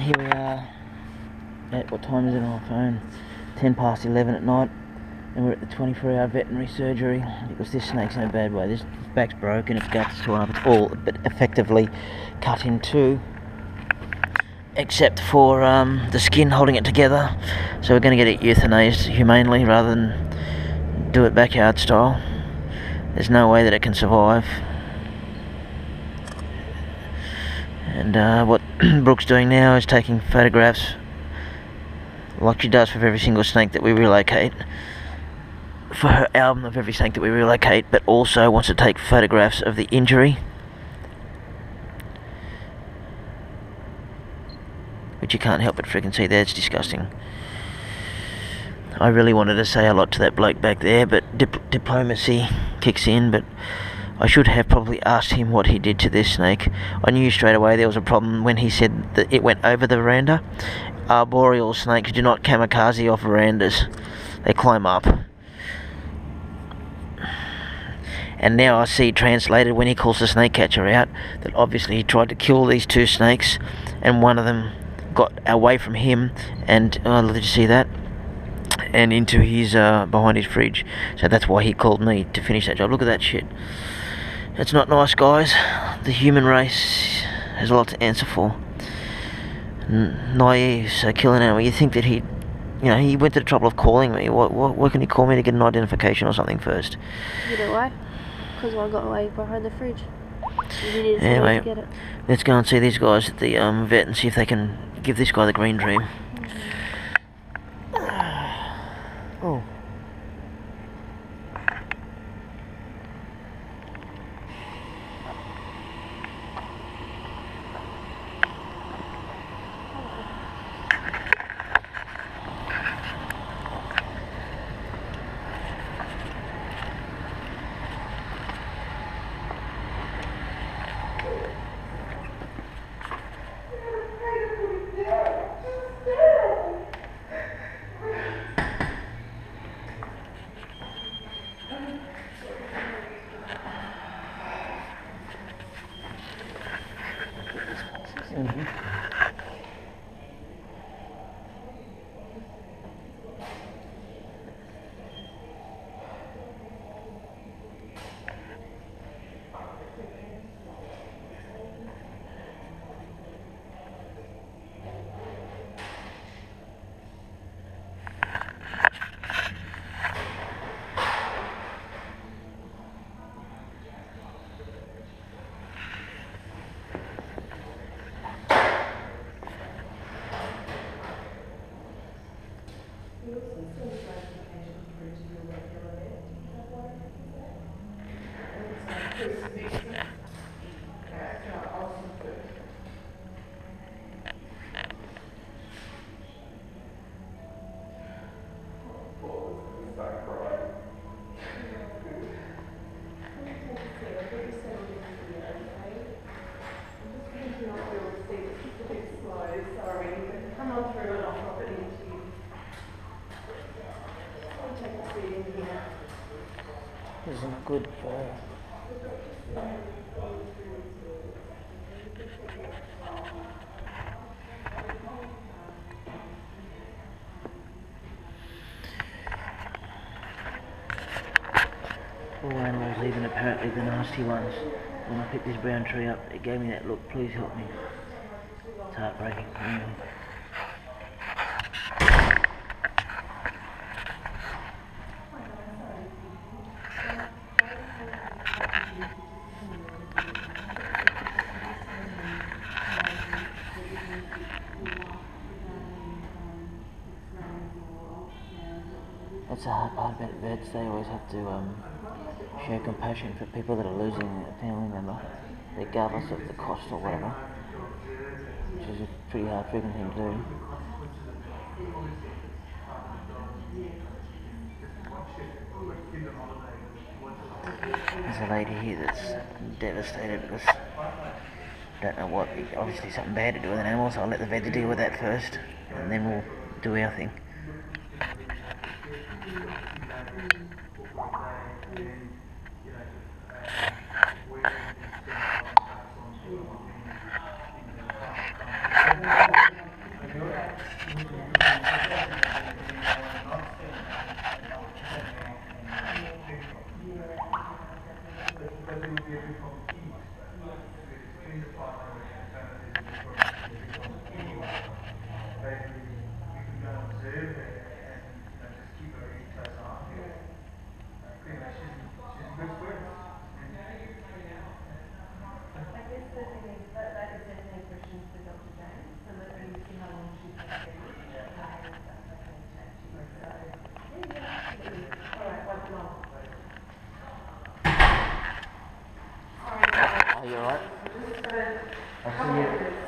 here we are at, what time is it on my phone? 10 past 11 at night, and we're at the 24-hour veterinary surgery because this snake's in a bad way. This back's broken, its gut's torn up, it's all but effectively cut in two, except for the skin holding it together. So we're going to get it euthanized humanely rather than do it backyard style. There's no way that it can survive. And what Brooke's doing now is taking photographs, like she does for every single snake that we relocate, for her album of every snake that we relocate, but also wants to take photographs of the injury, which you can't help but freaking see there. It's disgusting. I really wanted to say a lot to that bloke back there, but diplomacy kicks in. But I should have probably asked him what he did to this snake. I knew straight away there was a problem when he said that it went over the veranda. Arboreal snakes do not kamikaze off verandas. They climb up. And now I see translated when he calls the snake catcher out that obviously he tried to kill these two snakes, and one of them got away from him and, did you see that? And into his, behind his fridge. So that's why he called me to finish that job. Look at that shit. It's not nice, guys. The human race has a lot to answer for. Naive, so killing an animal. You think that he went to the trouble of calling me. Why can he call me to get an identification or something first? You know why? Because I got away behind the fridge. Anyway, to get it. Let's go and see these guys at the vet and see if they can give this guy the green dream. Oh. Mm-hmm. Isn't good for... All animals, even apparently the nasty ones. When I picked this brown tree up, it gave me that look, please help me. It's heartbreaking. Anyway. That's the hard part about vets. They always have to show compassion for people that are losing a family member, regardless of the cost or whatever, which is a pretty hard freaking thing to do. There's a lady here that's devastated because don't know what, obviously something bad to do with an animal, so I'll let the vet deal with that first, and then we'll do our thing.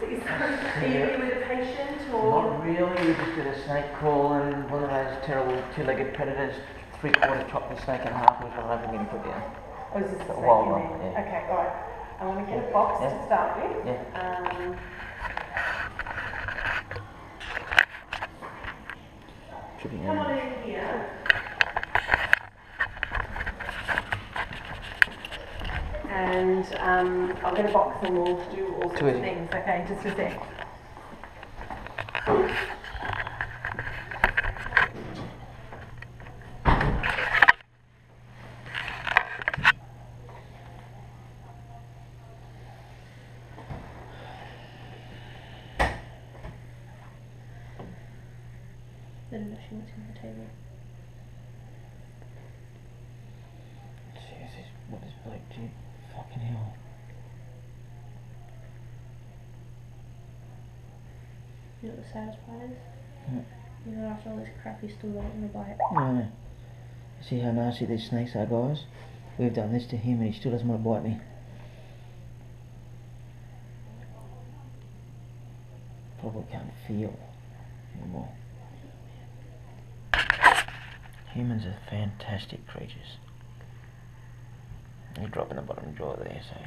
emergencies. Are you here with a patient or? Not really, we just did a snake call and one of those terrible two-legged predators, three-quarter chopped the snake in half, which I'm hoping to put down. Oh, is this the snake wild in one, there? yeah. Okay, alright. I want to get a box to start with. Yeah. Tripping Come on over. in here. And I'll get a box and we'll do all sorts of things. Okay, just a sec. I don't know if she wants on the table. Jesus, what is bloke do? Fucking hell. You know what the saddest part is? What? You know, after all this crap, he's still wanting to bite. No. See how nasty these snakes are, guys? We've done this to him and he still doesn't want to bite me. Probably can't feel anymore. Humans are fantastic creatures. You're dropping the bottom jaw there, so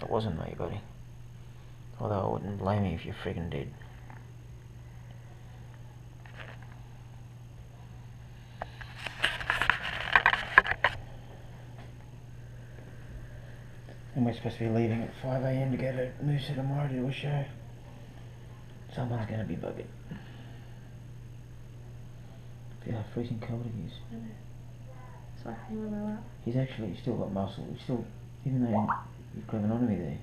it wasn't me, buddy. Although I wouldn't blame you if you friggin' did. And we're supposed to be leaving at 5 AM to go to Noosa tomorrow to do a show. Someone's going to be buggered. See how freezing cold he is. I know. It's like hanging on my lap. He's actually still got muscle. He's still, even though he's grabbing onto me there.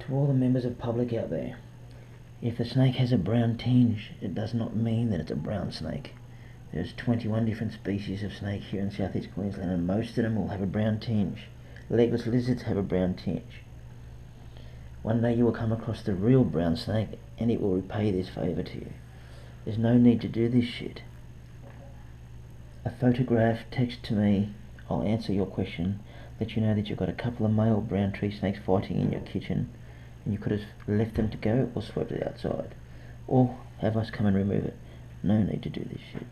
To all the members of public out there, if the snake has a brown tinge, it does not mean that it's a brown snake. There's 21 different species of snake here in southeast Queensland and most of them will have a brown tinge. Legless lizards have a brown tinge. One day you will come across the real brown snake and it will repay this favour to you. There's no need to do this shit. A photograph, text to me, I'll answer your question, let you know that you've got a couple of male brown tree snakes fighting in your kitchen and you could have left them to go or swept it outside. Or have us come and remove it. No need to do this shit.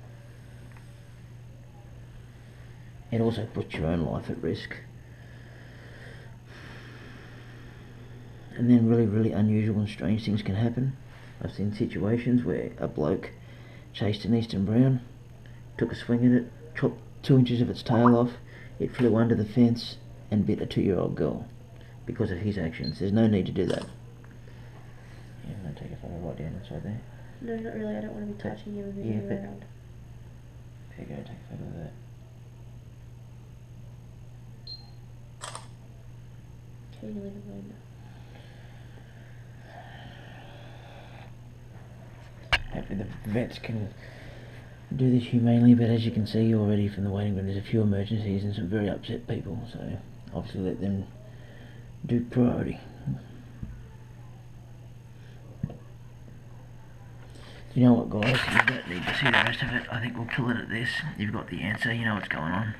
It also puts your own life at risk. And then really unusual and strange things can happen. I've seen situations where a bloke chased an eastern brown, took a swing at it, chopped 2 inches of its tail off, it flew under the fence and bit a 2-year-old girl because of his actions. There's no need to do that. Yeah, I'm going to take a photo right down inside there. No, not really. I don't want to be touching you and moving you around. There you go, take a photo of that. Okay, you leave it alone now. Hopefully the vets can do this humanely, but as you can see already from the waiting room, there's a few emergencies and some very upset people, so obviously let them do priority. You know what, guys, you don't need to see the rest of it. I think we'll kill it at this. You've got the answer, you know what's going on.